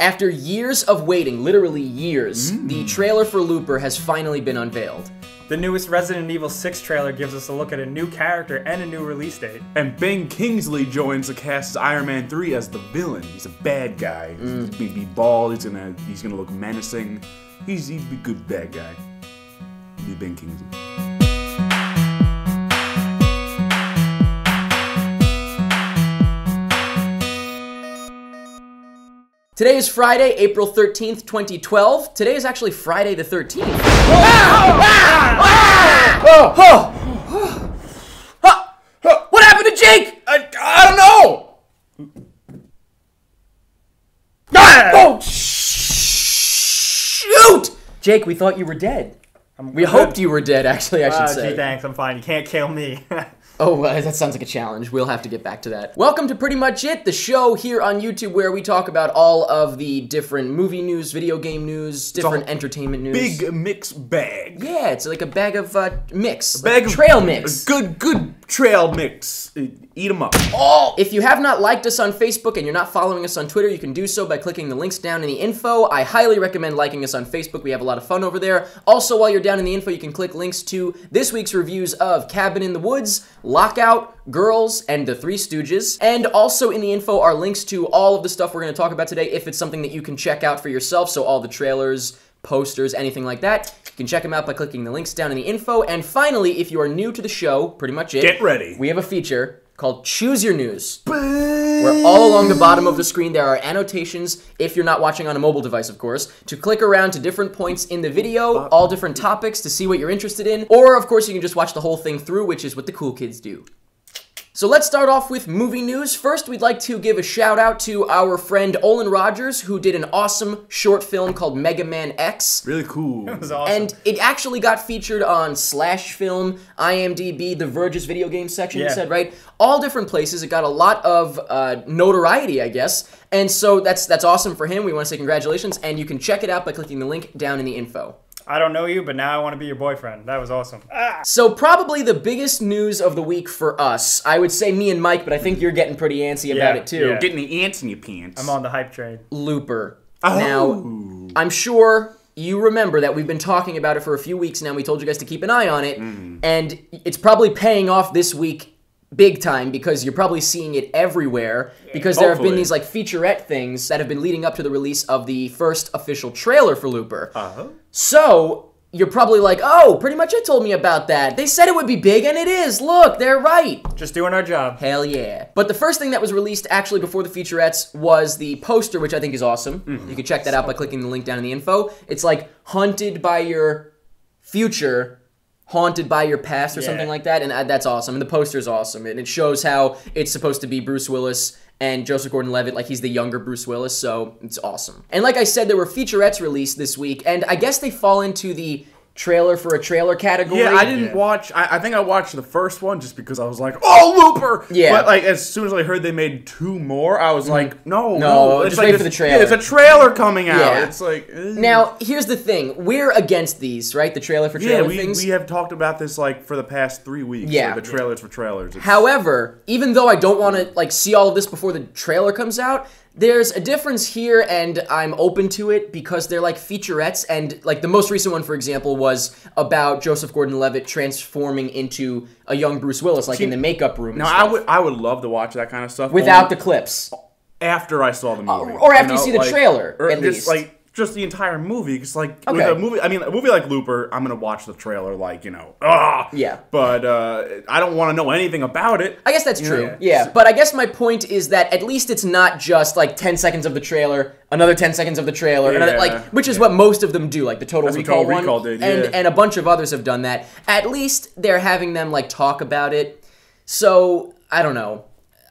After years of waiting, literally years, the trailer for Looper has finally been unveiled. The newest Resident Evil 6 trailer gives us a look at a new character and a new release date. And Ben Kingsley joins the cast as Iron Man 3 as the villain. He's a bad guy. He's gonna be bald. He's gonna look menacing. He'd be a good bad guy. Be Ben Kingsley. Today is Friday, April 13th, 2012. Today is actually Friday the 13th. What happened to Jake? I don't know! Oh, shoot! Jake, we thought you were dead. We hoped you were dead, actually, I should say. Gee, thanks, I'm fine. You can't kill me. Oh, that sounds like a challenge. We'll have to get back to that. Welcome to Pretty Much It, the show here on YouTube where we talk about all of the different movie news, video game news, different entertainment news. Big mixed bag. Yeah, it's like a bag of mix. A bag of trail mix. A good trail mix. Eat them up. Oh! If you have not liked us on Facebook and you're not following us on Twitter, you can do so by clicking the links down in the info. I highly recommend liking us on Facebook. We have a lot of fun over there. Also, while you're down in the info, you can click links to this week's reviews of Cabin in the Woods, Lockout, Girls, and The Three Stooges. And also in the info are links to all of the stuff we're going to talk about today if it's something that you can check out for yourself. So all the trailers, posters, anything like that. You can check them out by clicking the links down in the info. And finally, if you are new to the show, Pretty Much It. Get ready. We have a feature called Choose Your News, where all along the bottom of the screen there are annotations, if you're not watching on a mobile device, of course, to click around to different points in the video, all different topics to see what you're interested in, or of course you can just watch the whole thing through, which is what the cool kids do. So let's start off with movie news. First, we'd like to give a shout out to our friend Olin Rogers, who did an awesome short film called Mega Man X. Really cool. It was awesome. And it actually got featured on Slash Film, IMDb, The Verge's video game section, you said, right? All different places. It got a lot of notoriety, I guess. And so that's awesome for him. We want to say congratulations. And you can check it out by clicking the link down in the info. I don't know you, but now I want to be your boyfriend. That was awesome. So probably the biggest news of the week for us, I would say me and Mike, but I think you're getting pretty antsy about it too. Yeah. Getting the ants in your pants. I'm on the hype train. Looper. Oh. Now, I'm sure you remember that we've been talking about it for a few weeks now. We told you guys to keep an eye on it, and it's probably paying off this week big time because you're probably seeing it everywhere because there have been these like featurette things that have been leading up to the release of the first official trailer for Looper. So you're probably like, oh, Pretty Much It told me about that. They said it would be big, and it is. Look, they're right. Just doing our job. Hell yeah. But the first thing that was released actually before the featurettes was the poster, which I think is awesome. You can check that out by clicking the link down in the info. It's like hunted by your future, haunted by your past or something like that, and that's awesome. And the poster's awesome, and it shows how it's supposed to be Bruce Willis and Joseph Gordon-Levitt, like he's the younger Bruce Willis, so it's awesome. And like I said, there were featurettes released this week, and I guess they fall into the trailer for a trailer category. Yeah, I didn't watch. I think I watched the first one just because I was like, "Oh, Looper!" Yeah. But like, as soon as I heard they made two more, I was like, "No, just it's wait like for the trailer." Yeah, it's a trailer coming out. Yeah. It's like Now, here's the thing: we're against these, right? The trailer for trailer things. we have talked about this like for the past 3 weeks. Yeah. Like, the trailers for trailers. However, even though I don't want to like see all of this before the trailer comes out, there's a difference here, and I'm open to it because they're like featurettes, and like the most recent one, for example, was about Joseph Gordon-Levitt transforming into a young Bruce Willis, like in the makeup room. Now, I would love to watch that kind of stuff without the clips, after I saw the movie, or after you see the trailer, or at just least. Just the entire movie, because like with a movie, I mean, a movie like Looper, I'm gonna watch the trailer, like yeah. But I don't want to know anything about it. I guess that's true. Yeah, but I guess my point is that at least it's not just like 10 seconds of the trailer, another 10 seconds of the trailer, another, like which is what most of them do, like the Total Recall one, and a bunch of others have done that. At least they're having them like talk about it. So I don't know.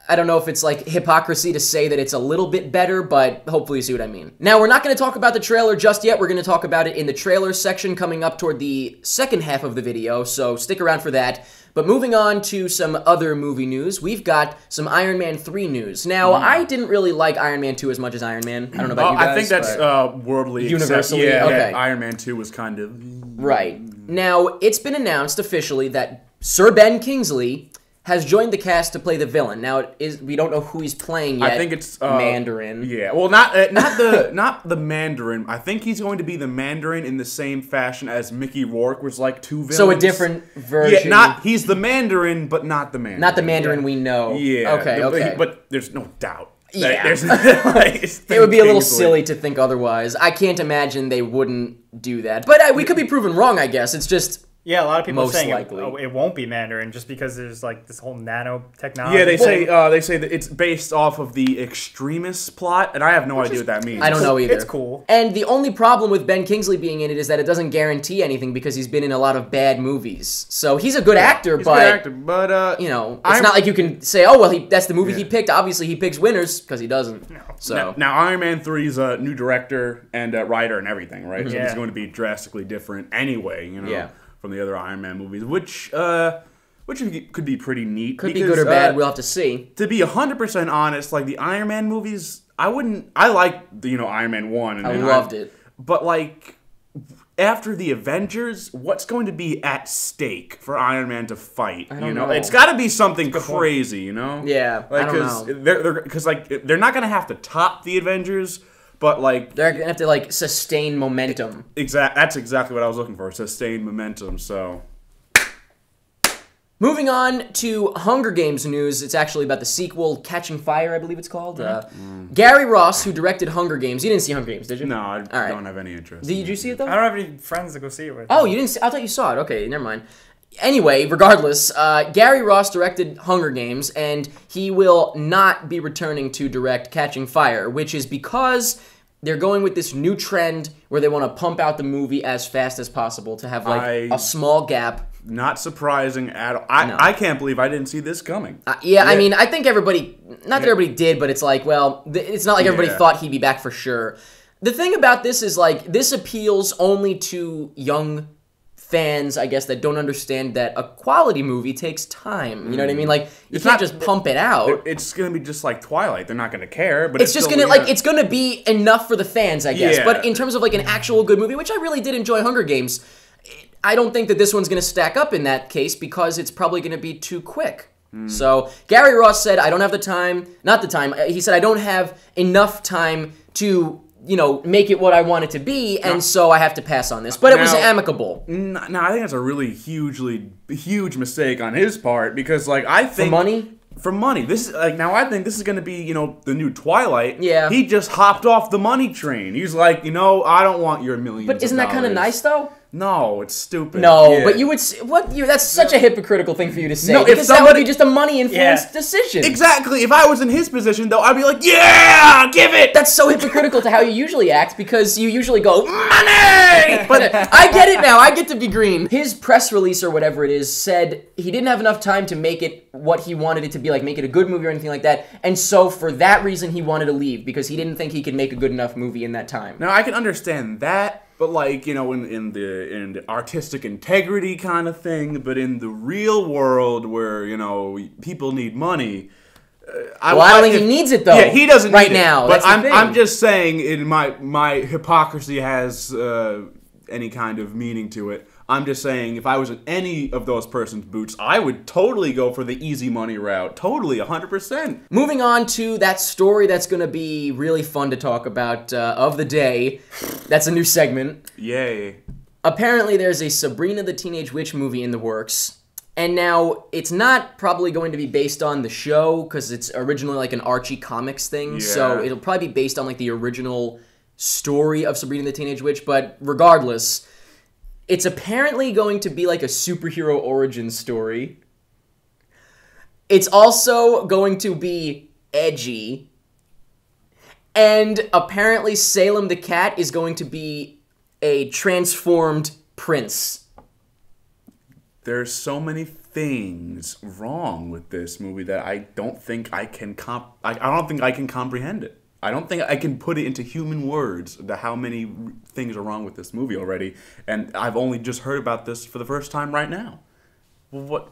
I don't know if it's like hypocrisy to say that it's a little bit better, but hopefully you see what I mean. Now, we're not going to talk about the trailer just yet. We're going to talk about it in the trailer section coming up toward the second half of the video, so stick around for that. But moving on to some other movie news, we've got some Iron Man 3 news. Now, I didn't really like Iron Man 2 as much as Iron Man. I don't know about you guys. I think that's worldly universally. Yeah, okay. Iron Man 2 was kind of... Right. Now, it's been announced officially that Sir Ben Kingsley has joined the cast to play the villain. Now, we don't know who he's playing yet. I think it's Mandarin. Yeah, well, not the Mandarin. I think he's going to be the Mandarin in the same fashion as Mickey Rourke was like two villains. So a different version. Yeah, he's the Mandarin, but not the Mandarin. Not the Mandarin we know. Yeah. Okay. But there's no doubt. Yeah. It would be a little silly to think otherwise. I can't imagine they wouldn't do that. But we could be proven wrong, I guess. It's just... Yeah, a lot of people are saying it won't be Mandarin just because there's like this whole nanotechnology. Yeah, they say that it's based off of the Extremis plot, and I have no idea what that means. I don't know either. It's cool. And the only problem with Ben Kingsley being in it is that it doesn't guarantee anything because he's been in a lot of bad movies. So he's a good actor, but you know, it's not like you can say, oh well, that's the movie he picked. Obviously, he picks winners because he doesn't. No. So now Iron Man 3's a new director and writer and everything, right? So it's going to be drastically different anyway. You know. Yeah. From the other Iron Man movies, which could be pretty neat. Could be good or bad. We'll have to see. To be 100% honest, like the Iron Man movies, I like Iron Man 1. And I loved it. But like after the Avengers, what's going to be at stake for Iron Man to fight? I don't know. It's got to be something crazy, you know? Yeah, like, I don't know. Because they're not going to have to top the Avengers. But like they're gonna have to like sustain momentum. That's exactly what I was looking for. Sustain momentum. So moving on to Hunger Games news. It's actually about the sequel, Catching Fire, I believe it's called. Gary Ross, who directed Hunger Games. You didn't see Hunger Games, did you? No, I don't have any interest. Did you see it though? I don't have any friends to go see it with. Oh, you didn't see? I thought you saw it. Okay, never mind. Anyway, regardless, Gary Ross directed Hunger Games, and he will not be returning to direct Catching Fire, which is because they're going with this new trend where they want to pump out the movie as fast as possible to have like a small gap. Not surprising at all. I can't believe I didn't see this coming. Yeah, I mean, I think everybody, not that everybody did, but it's like, well, it's not like everybody thought he'd be back for sure. The thing about this is like, this appeals only to young fans, I guess, that don't understand that a quality movie takes time. You know what I mean? Like, you can't just pump it out. It's gonna be just like Twilight. They're not gonna care, but it's just gonna it's gonna be enough for the fans, I guess. Yeah. But in terms of like an actual good movie, which I really did enjoy Hunger Games, I don't think that this one's gonna stack up in that case because it's probably gonna be too quick. So Gary Ross said, I don't have the time, he said, I don't have enough time to make it what I want it to be, and so I have to pass on this. But it was amicable. No, I think that's a really huge mistake on his part, because, like, I think... For money? For money. This is, like, now I think this is going to be, the new Twilight. Yeah. He just hopped off the money train. He's like, I don't want your millions But isn't that kind of nice, though? No, it's stupid. No, but you would... That's such a hypocritical thing for you to say. No, because that would be just a money-influenced decision. Exactly. If I was in his position, though, I'd be like, yeah, give it! That's so hypocritical to how you usually act, because you usually go, money! But I get it now. I get to be green. His press release, or whatever it is, said he didn't have enough time to make it what he wanted it to be, like make it a good movie or anything like that, and so for that reason he wanted to leave, because he didn't think he could make a good enough movie in that time. Now, I can understand that. But like, in the artistic integrity kind of thing, but in the real world where, people need money, I don't think he needs it though. Yeah, he doesn't right need now. It. But I'm just saying, in my hypocrisy has any kind of meaning to it. I'm just saying, if I was in any of those person's boots, I would totally go for the easy money route. Totally, 100%. Moving on to that story that's going to be really fun to talk about of the day. That's a new segment. Yay. Apparently, there's a Sabrina the Teenage Witch movie in the works. And now, it's not probably going to be based on the show, because it's originally like an Archie Comics thing. Yeah. So it'll probably be based on like the original story of Sabrina the Teenage Witch. But regardless... It's apparently going to be like a superhero origin story. It's also going to be edgy. And apparently Salem the Cat is going to be a transformed prince. There's so many things wrong with this movie that I don't think I can I don't think I can comprehend it. I don't think I can put it into human words to how many things are wrong with this movie already, and I've only just heard about this for the first time right now. What?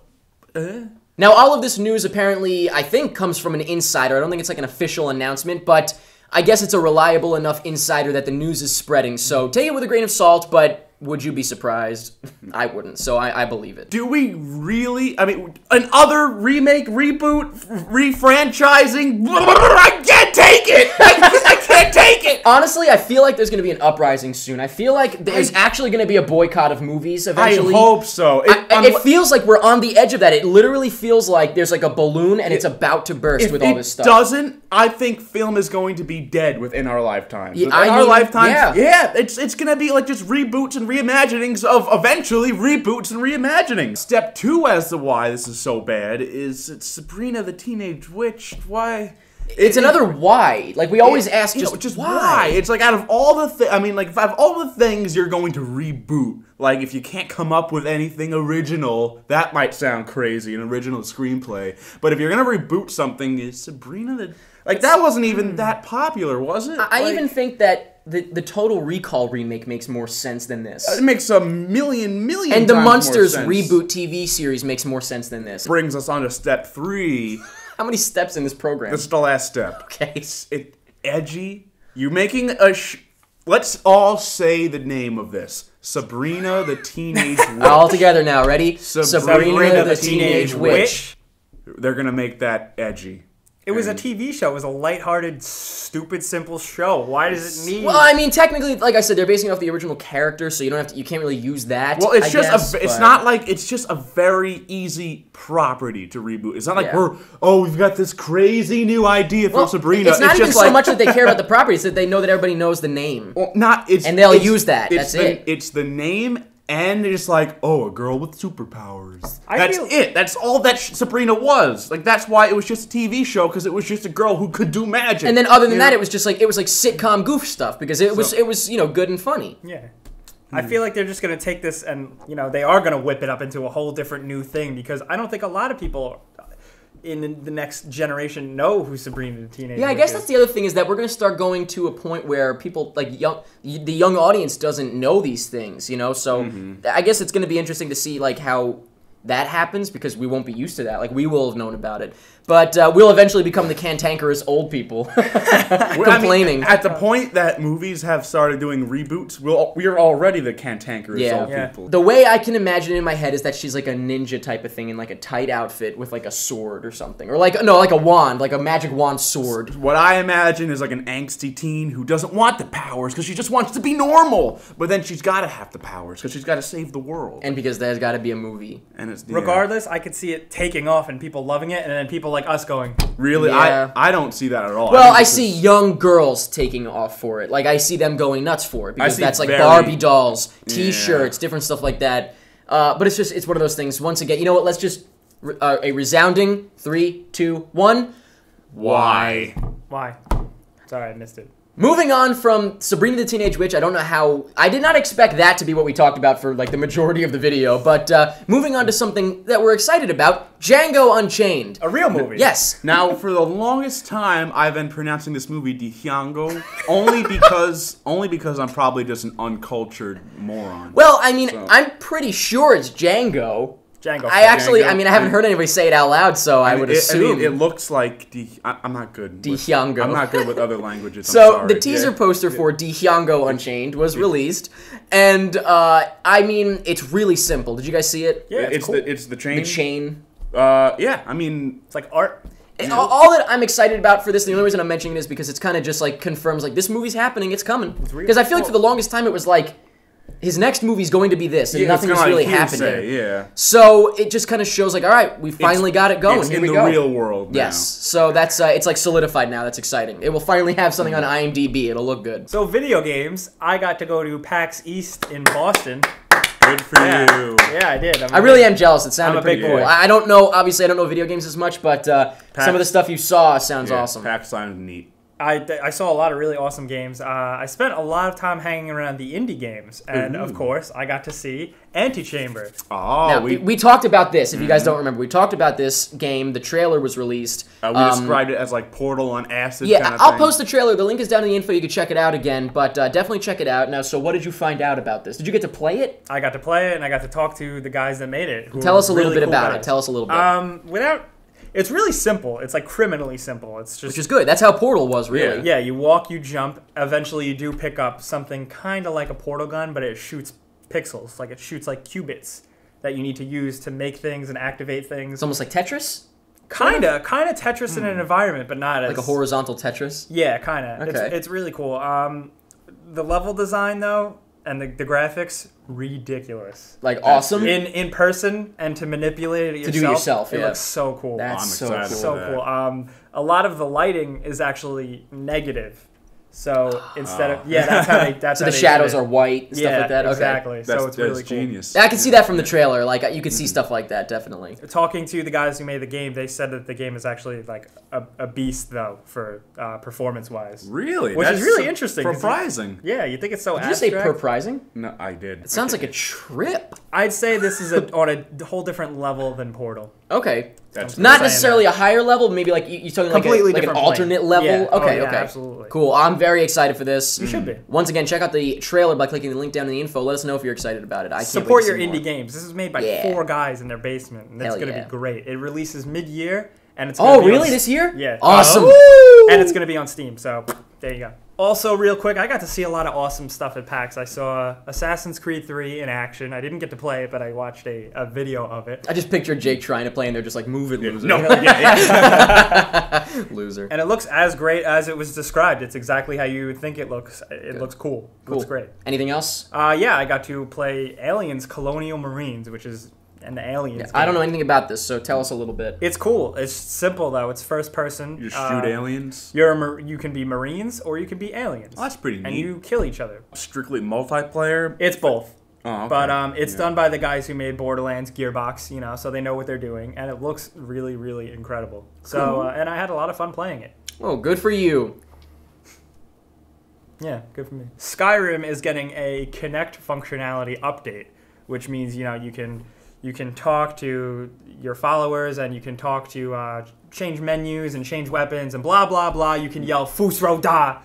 Now, all of this news apparently, I think, comes from an insider. I don't think it's like an official announcement, but I guess it's a reliable enough insider that the news is spreading. So take it with a grain of salt, but Would you be surprised? I wouldn't, so I believe it. Do we really? I mean, another remake, reboot, refranchising? I can't take it! I can't take it! Honestly, I feel like there's going to be an uprising soon. I feel like there's actually going to be a boycott of movies eventually. I hope so. It feels like we're on the edge of that. It literally feels like there's like a balloon and it's about to burst with all this stuff. If it doesn't, I think film is going to be dead within our lifetimes. Yeah, within our lifetimes, it's going to be like just reboots and reimaginings of eventually reboots and reimaginings. Step 2 as to why this is so bad is it's Sabrina the Teenage Witch. Why? It's another why. Like, we always ask just why. It's like out of all the out of all the things you're going to reboot, like if you can't come up with anything original, that might sound crazy, an original screenplay. But if you're going to reboot something, is Sabrina the... Like, that wasn't even that popular, was it? I even think that the Total Recall remake makes more sense than this. It makes a million and the Munsters reboot TV series makes more sense than this. Brings us on to step 3. How many steps in this program? This is the last step. Okay. It's edgy. You're making a... Let's all say the name of this. Sabrina the Teenage Witch. All together now. Ready? Sabrina the Teenage Witch. They're going to make that edgy. It was a TV show. It was a lighthearted, stupid, simple show. Why does it need... Well, I mean, technically, like I said, they're basing it off the original character, so you don't have to. You can't really use that. Well, it's it's not like it's just a very easy property to reboot. It's not like we've got this crazy new idea for Sabrina. It's not even so much that they care about the property; it's that they know that everybody knows the name. Well, and they'll use that. That's it. It's the name. And it's like, oh, a girl with superpowers. That's it. That's all that Sabrina was. Like, that's why it was just a TV show, because it was just a girl who could do magic. And then other than that, it was just like, sitcom goof stuff, because it was good and funny. Yeah. I feel like they're just going to take this and, they are going to whip it up into a whole different new thing, because I don't think a lot of people in the next generation know who Sabrina the Teenage Witch is. I guess that's the other thing, is that we're going to start going to a point where people, like, the young audience doesn't know these things, So I guess it's going to be interesting to see, like, how that happens, because we won't be used to that. Like, we will have known about it. But we'll eventually become the cantankerous old people complaining. At the point that movies have started doing reboots, we're already the cantankerous old people. The way I can imagine it in my head is that she's like a ninja type of thing in like a tight outfit with like a sword or something. Or like a wand, like a magic wand sword. What I imagine is like an angsty teen who doesn't want the powers because she just wants to be normal. But then she's got to have the powers because she's got to save the world. And because there's got to be a movie. And it's regardless, I could see it taking off and people loving it, and then people like us going, really? Yeah. I don't see that at all. Well, I see young girls taking off for it. Like, I see them going nuts for it, because that's like Barbie dolls, T-shirts, different stuff like that. But it's one of those things. Once again, you know what? Let's just a resounding 3, 2, 1. Why? Sorry, I missed it. Moving on from Sabrina the Teenage Witch, I don't know how... I did not expect that to be what we talked about for, like, the majority of the video, but moving on to something that we're excited about, Django Unchained. A real movie. Yes. Now, for the longest time, I've been pronouncing this movie Django, only because I'm probably just an uncultured moron. Well, I mean, I'm pretty sure it's Django. I haven't heard anybody say it out loud, so I would assume. It looks like I'm not good. Django. I'm not good with other languages. So the teaser poster for Django Unchained was released, and I mean, it's really simple. Did you guys see it? Yeah, it's cool. It's the chain. The chain. Yeah, I mean, it's like art. All that I'm excited about for this, the only reason I'm mentioning it is because it's kind of just like confirms like this movie's happening, it's coming. Because I feel like for the longest time it was like, his next movie's going to be this, and nothing's really happening. So it just kind of shows like, all right, we finally got it going. Here we go. It's in the real world now. Yes. So that's it's like solidified now. That's exciting. It will finally have something on IMDb. It'll look good. So video games, I got to go to PAX East in Boston. Good for you. Yeah, I did. I really am jealous. It sounded pretty cool. I don't know. Obviously, I don't know video games as much, but some of the stuff you saw sounds awesome. PAX sounds neat. I saw a lot of really awesome games. I spent a lot of time hanging around the indie games, and of course, I got to see Antichamber. Oh, now, we talked about this. If you guys don't remember, we talked about this game. The trailer was released. We described it as like Portal on acid. Yeah, kind of I'll thing. post the trailer. The link is down in the info. You can check it out again, but definitely check it out. Now, so what did you find out about this? Did you get to play it? I got to play it, and I got to talk to the guys that made it. Tell us a little bit about it. Tell us a little bit. It's really simple. It's like criminally simple. It's just, which is good. That's how Portal was, really. Yeah, you walk, you jump. Eventually, you do pick up something kind of like a portal gun, but it shoots pixels. Like it shoots like qubits that you need to use to make things and activate things. It's almost like Tetris? Kinda Tetris in an environment, but not like a horizontal Tetris? Yeah, kinda. Okay. It's really cool. The level design though, and the graphics, ridiculous. Like awesome? In person and to manipulate it yourself. To do it yourself, It looks so cool. That's so cool. So cool. A lot of the lighting is actually negative. So instead of that's how they so the shadows are white, stuff like that. Exactly. Okay. So it's really genius. cool. I can see that from the trailer. Like you can see stuff like that definitely. Talking to the guys who made the game, they said that the game is actually like a beast though for performance wise. Really? Which is really interesting. Surprising. Yeah, you think it's so Did abstract. you say surprising? No, I did. It sounds like a trip. I'd say this is on a whole different level than Portal. Okay. That's not necessarily a higher level, maybe like you're talking completely like an different alternate plane. level. Yeah. Okay, yeah, okay. Absolutely. Cool. I'm very excited for this. You should be. Once again, check out the trailer by clicking the link down in the info. Let us know if you're excited about it. I can't Support wait to your see indie more. games. This is made by 4 guys in their basement, and it's going to be great. It releases mid-year, and it's gonna be really? This year? Yeah. Awesome. And it's going to be on Steam, so there you go. Also, real quick, I got to see a lot of awesome stuff at PAX. I saw Assassin's Creed 3 in action. I didn't get to play it, but I watched a video of it. I just pictured Jake trying to play, and they're just like, move it, loser. No, Loser. And it looks as great as it was described. It's exactly how you would think it looks. It looks cool. It looks great. Anything else? Yeah, I got to play Aliens Colonial Marines, which is an Aliens game. I don't know anything about this, so tell us a little bit. It's cool. It's simple, though. It's first person. You shoot aliens? You can be Marines or you can be aliens. Oh, that's pretty neat. And you kill each other. Strictly multiplayer? It's both. Oh, okay. But it's done by the guys who made Borderlands, Gearbox, so they know what they're doing. And it looks really, really incredible. So, and I had a lot of fun playing it. Oh, good for you. Yeah, good for me. Skyrim is getting a Kinect functionality update, which means, you can talk to your followers and you can talk to change menus and change weapons and blah, blah, blah. You can yell Fusro Da,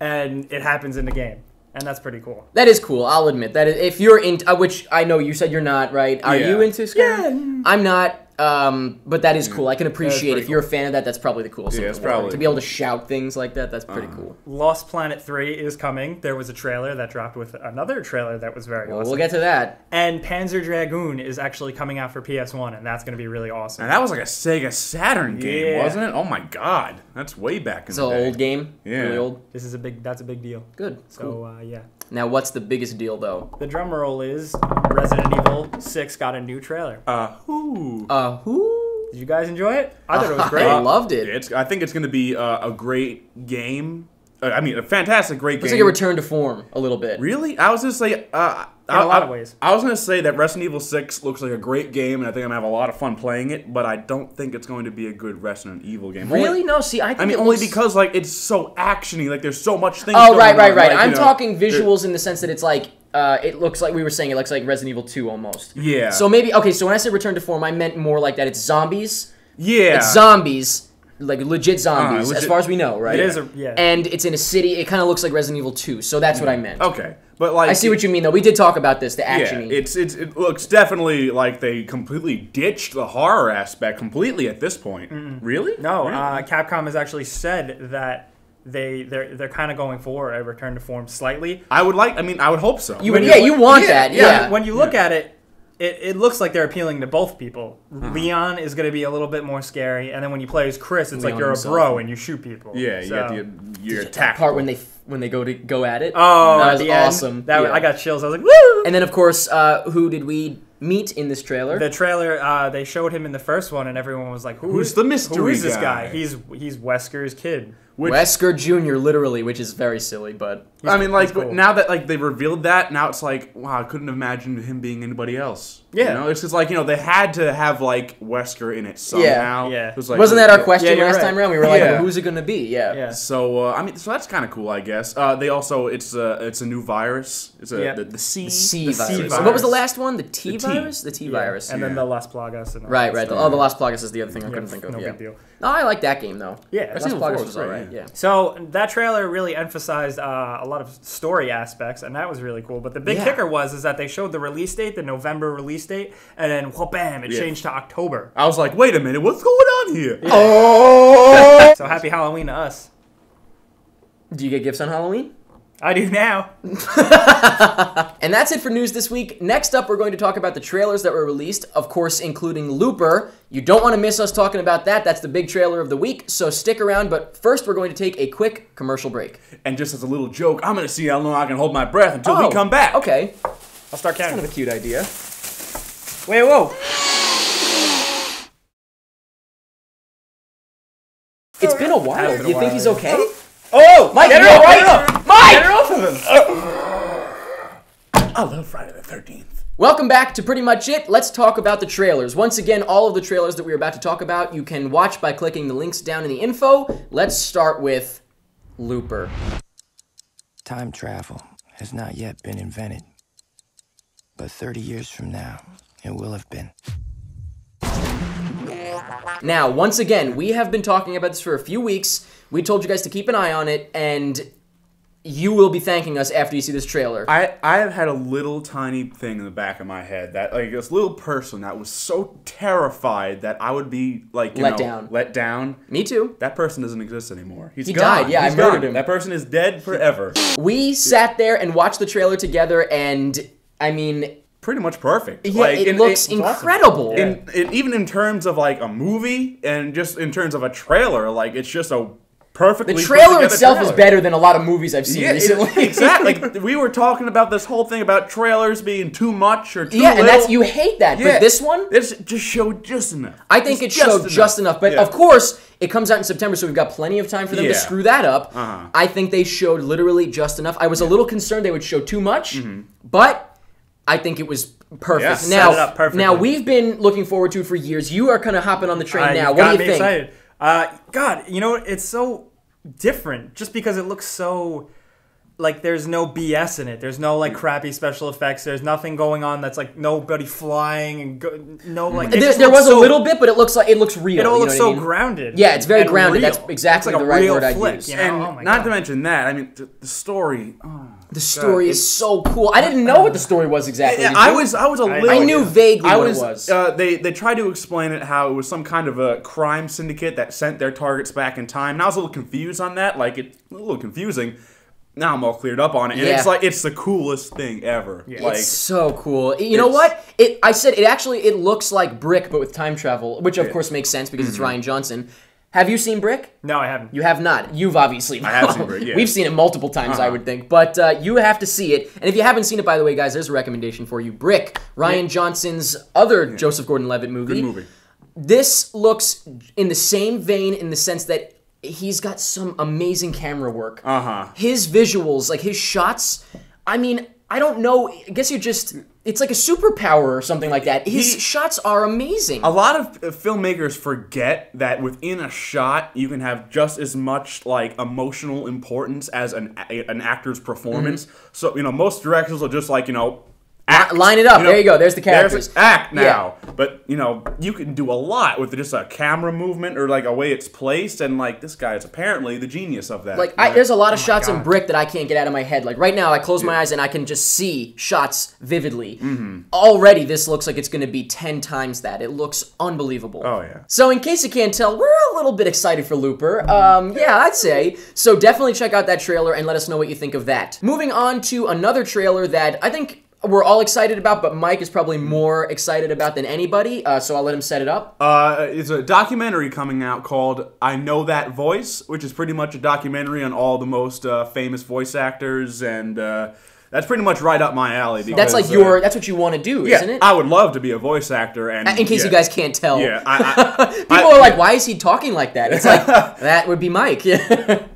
and it happens in the game. And that's pretty cool. That is cool. I'll admit that if you're into, which I know you said you're not, right? Are you into Skyrim? Yeah. I'm not. But that is cool. I can appreciate if you're a fan of that. That's probably the coolest thing. It's probably to be able to shout things like that. That's pretty cool. Lost Planet 3 is coming. There was a trailer that dropped with another trailer that was very awesome. We'll get to that. And Panzer Dragoon is actually coming out for PS1, and that's going to be really awesome. And that was like a Sega Saturn game, wasn't it? Oh my god, that's way back in the day. It's an old game. Yeah, really old. That's a big deal. Good. So cool. yeah. Now, what's the biggest deal though? The drum roll is Resident Evil 6 got a new trailer. Who? Did you guys enjoy it? I thought it was great. I loved it. I think it's going to be a great game. I mean, a fantastic, great game. It's like a return to form a little bit. Really? I was going to say... in a lot of ways. I was going to say that Resident Evil 6 looks like a great game, and I think I'm going to have a lot of fun playing it, but I don't think it's going to be a good Resident Evil game. Really? No, see, I think only because, like, it's so actiony. Like, there's so much things Oh, going right. on. Like, I'm talking visuals in the sense that it's like, it looks like, we were saying, it looks like Resident Evil 2 almost. Yeah. So maybe, okay, so when I said return to form, I meant more like that it's zombies. Yeah. It's zombies. Like legit zombies, as far as we know, right? It is, And it's in a city. It kind of looks like Resident Evil 2, so that's what I meant. Okay, but like I see what you mean, though. We did talk about this, the action. Yeah, it looks definitely like they completely ditched the horror aspect completely at this point. Really? No, Really? Capcom has actually said that they're kind of going for a return to form slightly. I would hope so. You want that, yeah. When you look at it, it looks like they're appealing to both people. Leon is going to be a little bit more scary, and then when you play as Chris, it's Leon like you're himself. a bro and you shoot people. Yeah, you got your attack part when they go at it. Oh, that at was the end, awesome. I got chills. I was like, woo! And then of course, who did we meet in this trailer? The trailer, they showed him in the first one, and everyone was like, Who's the mystery Who is this guy? guy? He's Wesker's kid. Wesker Jr. literally, which is very silly, but I mean, like, cool. now that like they revealed that, now it's like, wow, I couldn't imagine him being anybody else. Yeah. It's just like, they had to have like Wesker in it somehow. Yeah. It was like, wasn't that our question last right. time around? We were like, Yeah. well, who's it gonna be? Yeah. So so that's kind of cool, I guess. They also it's a new virus. It's the C virus. virus. What was the last one? The T The T. virus? The T virus. And then the Las Plagas. And all Right. that The stuff. Las Plagas is the other thing I couldn't think of. No Yeah. big deal. No, I like that game though. Yeah, Las Resident Evil Plagas 4 was was great, alright. Yeah. So that trailer really emphasized a lot of story aspects, and that was really cool. But the big kicker was that they showed the release date, the November release date, and then bam, it changed to October. I was like, wait a minute, what's going on here? Yeah. Oh! So happy Halloween to us. Do you get gifts on Halloween? I do now. And that's it for news this week. Next up, we're going to talk about the trailers that were released, of course, including Looper. You don't want to miss us talking about that. That's the big trailer of the week, so stick around. But first, we're going to take a quick commercial break. And just as a little joke, I'm going to see how long I can hold my breath until we come back. Okay. I'll start counting. That's kind of a cute idea. Wait, whoa. It's been a while. Do you think he's okay? Oh, Mike, get you're her off, right. get her off. Mike! Get her off of him. I love Friday the 13th. Welcome back to Pretty Much It. Let's talk about the trailers. Once again, all of the trailers that we're about to talk about, you can watch by clicking the links down in the info. Let's start with Looper. Time travel has not yet been invented, but 30 years from now, it will have been. Now, once again, we have been talking about this for a few weeks. We told you guys to keep an eye on it, and you will be thanking us after you see this trailer. I have had a little tiny thing in the back of my head that, like, this little person that was so terrified that I would be, like, let down. Me too. That person doesn't exist anymore. He died. Yeah, I murdered him. That person is dead forever. We sat there and watched the trailer together, and, I mean... pretty much perfect. Yeah, like, it looks incredible. Awesome. Even in terms of, like, a movie and just in terms of a trailer, like, it's just a perfectly the trailer itself is better than a lot of movies I've seen recently. Exactly. Like, we were talking about this whole thing about trailers being too much or too little. And that's, you hate that. Yeah. But this one? It just showed just enough. I think it showed just enough. But, of course, it comes out in September, so we've got plenty of time for them to screw that up. I think they showed literally just enough. I was a little concerned they would show too much, but... I think it was perfect. Yeah, now we've been looking forward to it for years. You are kind of hopping on the train now. What do you think? Excited. God, you know, it's so different just because it looks so like there's no BS in it. There's no like crappy special effects. There's nothing going on that's like nobody flying and no like. There was a little bit, but it looks real. It all looks so grounded. Yeah, it's very grounded. Real. That's exactly like the right word flick, I use. You know? And not to mention that, I mean, the story. The story is so cool. I didn't know what the story was exactly. I was a little. I knew vaguely what it was. They tried to explain it how it was some kind of a crime syndicate that sent their targets back in time. And I was a little confused on that. Like, it's a little confusing. Now I'm all cleared up on it, and it's like it's the coolest thing ever. Yeah. Like, it's so cool. You know what? I said it looks like Brick, but with time travel, which of course makes sense because it's Rian Johnson. Have you seen Brick? No, I haven't. You have not. You've obviously not. I have seen Brick, yeah. We've seen it multiple times, I would think. But you have to see it. And if you haven't seen it, by the way, guys, there's a recommendation for you. Brick, Rian Johnson's other Joseph Gordon-Levitt movie. Good movie. This looks in the same vein in the sense that he's got some amazing camera work. His visuals, like his shots, I mean, I don't know. I guess it's like a superpower or something like that. His shots are amazing. A lot of filmmakers forget that within a shot, you can have just as much like emotional importance as an actor's performance. So, you know, most directors will just like, you know, act. Line it up. There you go. There's the characters. There's act now. Yeah. But, you know, you can do a lot with just a camera movement or like a way it's placed. And like this guy is apparently the genius of that. Like there's a lot of shots in Brick that I can't get out of my head. Like right now, I close my eyes and I can just see shots vividly. Already, this looks like it's going to be 10 times that. It looks unbelievable. Oh, yeah. So in case you can't tell, we're a little bit excited for Looper. Yeah, I'd say. So definitely check out that trailer and let us know what you think of that. Moving on to another trailer that I think we're all excited about, but Mike is probably more excited about than anybody, so I'll let him set it up. It's a documentary coming out called I Know That Voice, which is pretty much a documentary on all the most famous voice actors, and that's pretty much right up my alley. Because, that's like that's what you want to do, isn't it? I would love to be a voice actor. And in case you guys can't tell. Yeah, people are like, why is he talking like that? It's like, that would be Mike.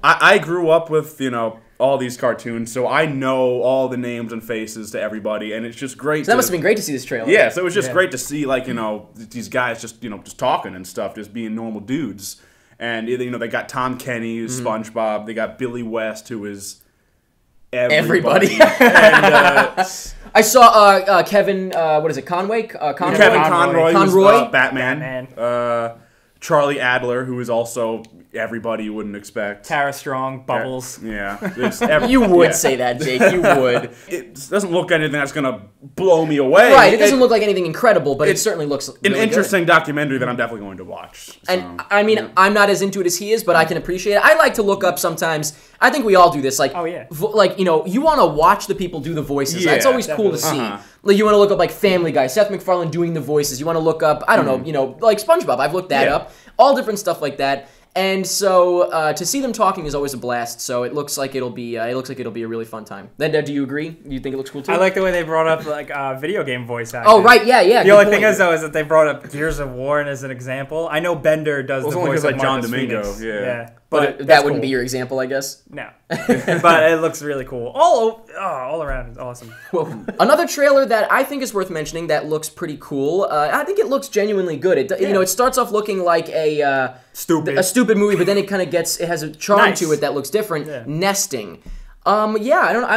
I grew up with, you know, all these cartoons, so I know all the names and faces to everybody, and it's just great. So that must have been great to see this trailer. Yeah, so it was just great to see, like, you know, these guys just, you know, just talking and stuff, just being normal dudes. And, you know, they got Tom Kenny, who's SpongeBob. They got Billy West, who is everybody. And, I saw Kevin, what is it, Conroy? Kevin Conroy. Conroy. Batman. Charlie Adler, who is also everybody you wouldn't expect. Tara Strong, Bubbles. Yeah. You would say that, Jake. You would. It doesn't look anything that's going to blow me away. Right, it doesn't look like anything incredible, but it certainly looks really an interesting documentary that I'm definitely going to watch. So, and, I mean, I'm not as into it as he is, but I can appreciate it. I like to look up sometimes. I think we all do this. Like, like, you know, you want to watch the people do the voices. Yeah, it's always cool to see. Like, you want to look up, like, Family Guy, Seth MacFarlane doing the voices. You want to look up, I don't know, you know, like SpongeBob. I've looked that up. All different stuff like that. And so to see them talking is always a blast. So it looks like it'll be a really fun time. Then do you agree? Do you think it looks cool too? I like the way they brought up like video game voice acting. Oh right, yeah. The only thing is though is that they brought up Gears of War as an example. I know Bender does the voice of like John Marcus Domingo. Phoenix. Yeah. But that wouldn't be your example, I guess. No, but it looks really cool. All around, it's awesome. Well, another trailer that I think is worth mentioning that looks pretty cool. I think it looks genuinely good. You know, it starts off looking like a stupid movie, but then it kind of it has a charm to it that looks different. Yeah. Nesting. I'm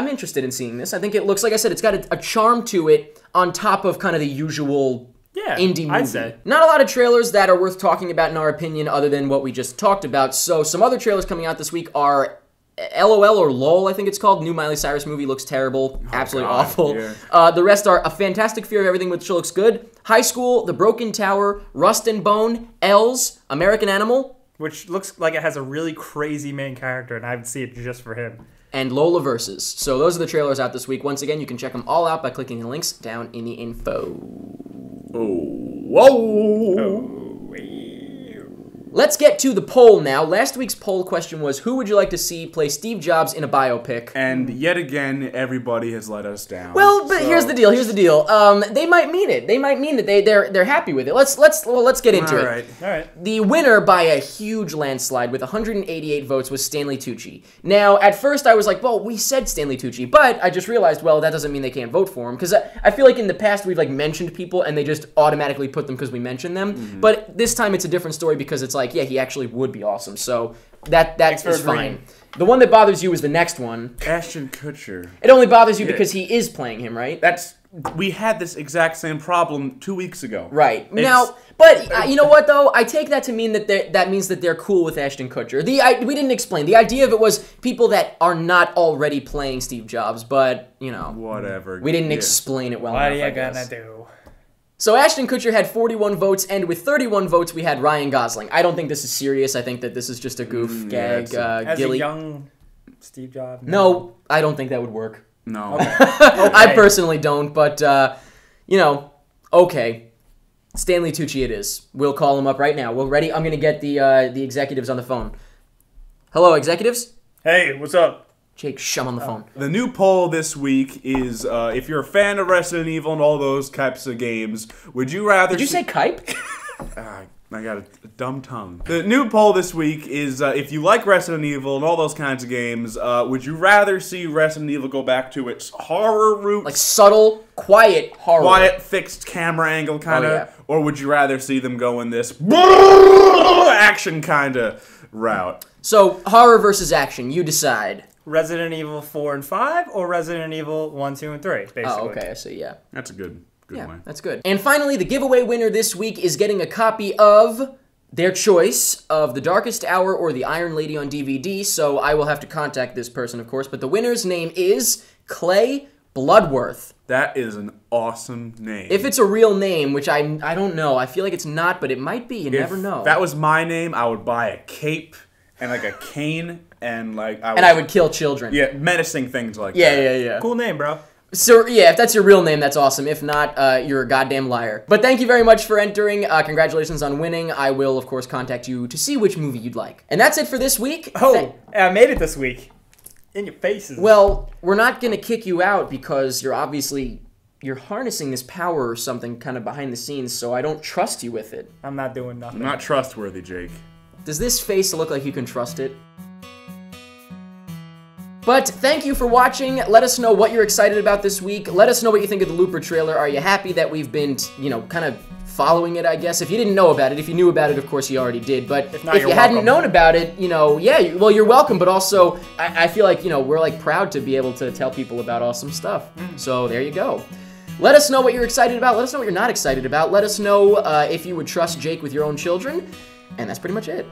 interested in seeing this. I think it looks, like I said, it's got a charm to it on top of kind of the usual. Indie movie. I'd say. Not a lot of trailers that are worth talking about in our opinion other than what we just talked about. So some other trailers coming out this week are LOL or LOL, I think it's called. New Miley Cyrus movie looks terrible. Absolutely awful. Yeah. The rest are A Fantastic Fear of Everything, which looks good. High School, The Broken Tower, Rust and Bone, Els, American Animal. Which looks like it has a really crazy main character, and I would see it just for him. And Lola Versus. So those are the trailers out this week. Once again, you can check them all out by clicking the links down in the info. Let's get to the poll now. Last week's poll question was, who would you like to see play Steve Jobs in a biopic? And yet again, everybody has let us down. Well, but here's the deal. They might mean it. They might mean that they're happy with it. Let's get into it. All right. The winner by a huge landslide with 188 votes was Stanley Tucci. Now, at first I was like, well, we said Stanley Tucci, but I just realized, well, that doesn't mean they can't vote for him, because I feel like in the past we've like mentioned people and they just automatically put them because we mentioned them. Mm-hmm. But this time it's a different story because it's like, yeah, he actually would be awesome. So that is fine. The one that bothers you is the next one. Ashton Kutcher. It only bothers you because he is playing him, right? We had this exact same problem 2 weeks ago. Right. Now, but you know what though? I take that to mean that that means that they're cool with Ashton Kutcher. We didn't explain. The idea of it was people that are not already playing Steve Jobs, but you know, whatever. We didn't explain it well enough. What are you gonna do? So Ashton Kutcher had 41 votes, and with 31 votes, we had Ryan Gosling. I don't think this is serious. I think that this is just a goof gag. As a young Steve Jobs? No, I don't think that would work. No. Okay. I personally don't, but, you know, okay. Stanley Tucci it is. We'll call him up right now. We're ready? I'm going to get the executives on the phone. Hello, executives? Hey, what's up? Jake, shove on the phone. The new poll this week is, if you're a fan of Resident Evil and all those types of games, would you rather... Did you say Kype? I got a dumb tongue. The new poll this week is, if you like Resident Evil and all those kinds of games, would you rather see Resident Evil go back to its horror roots? Like subtle, quiet horror. Quiet, fixed camera angle kind of? Or would you rather see them go in this action kind of route? So, horror versus action, you decide. Resident Evil 4 and 5 or Resident Evil 1, 2, and 3, basically. Oh, okay, I see, yeah. That's a good one. That's good. And finally, the giveaway winner this week is getting a copy of their choice of The Darkest Hour or The Iron Lady on DVD, so I will have to contact this person, of course, but the winner's name is Clay Bloodworth. That is an awesome name. If it's a real name, which I don't know, I feel like it's not, but it might be, you never know. If that was my name, I would buy a cape and like a cane and like I would kill children. Yeah, menacing things like that. Yeah. Cool name, bro. So, yeah, if that's your real name, that's awesome. If not, you're a goddamn liar. But thank you very much for entering. Congratulations on winning. I will, of course, contact you to see which movie you'd like. And that's it for this week. Oh, I made it this week. In your faces. Well, we're not going to kick you out because you're harnessing this power or something kind of behind the scenes, so I don't trust you with it. I'm not doing nothing. I'm not trustworthy, Jake. Does this face look like you can trust it? But thank you for watching. Let us know what you're excited about this week. Let us know what you think of the Looper trailer. Are you happy that we've been, kind of following it, I guess? If you didn't know about it, if you knew about it, of course you already did. But if you hadn't known about it, well, you're welcome. But also, I feel like, we're like proud to be able to tell people about awesome stuff. So there you go. Let us know what you're excited about. Let us know what you're not excited about. Let us know if you would trust Jake with your own children. And that's pretty much it.